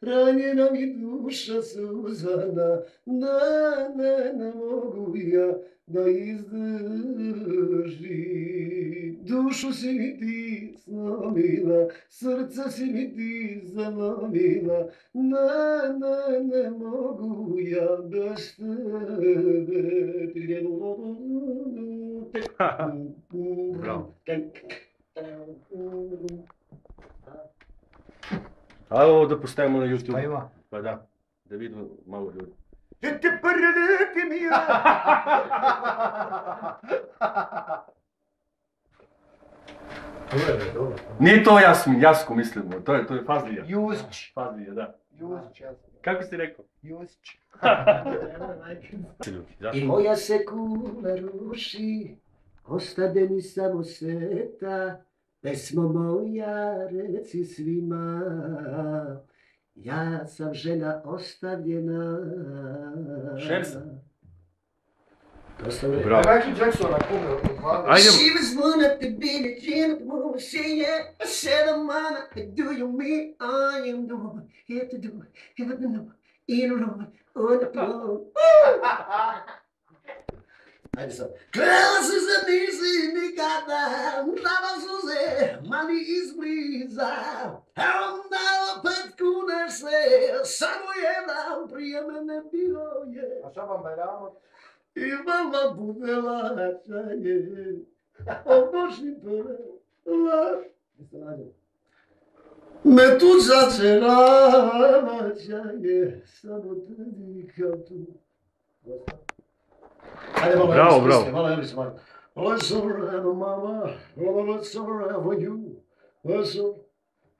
ranjena mi duša suzana, ne mogu ja da izdržim. Dušu si mi ti slomila, srce si mi ti zalomila, ne mogu ja bez tebe. Bravo. A ovo da postavimo na YouTube. Pa ima. Pa da vidimo malo ljudi. Te prljeti mi ja. Dobro. Nije to Jasko mislimo, to je Fazlija. Juzić. Fazlija, da. Juzić. Kako si rekao? Juzić. I moja se kula ruši, ostade mi samo sveta, pesmo moja reci svima, ja sam žena ostavljena. Šersa. Ostavljena. Bravo. Michael Jackson na kume od Vlade. Ajde. She was one at the Billie Jean at the movie, say yeah, I said I'm on it, do you mean I am the one, here to do it, here to know, in a room, on the floor. Ajde sad. Krela se za nisi nikada, znala su se mani izbliza, a onda opet kuneš se, samo jedan prije mene bio je. A Šaban Bajramov? I mama bude lačanje, o Božni prve, me tu začeračanje, samo tebi kao tu. Ajde, malo Bravo, Elvis, bravo. malo Elvis, malo. Let's all around, mama, let's all around for you, let's all...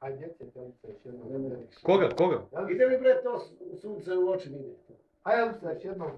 Ajde, djece, Elisa, još jednom. Koga? Ide mi bre to sunce u oči mi ide. Ajde, Elisa, još jednom.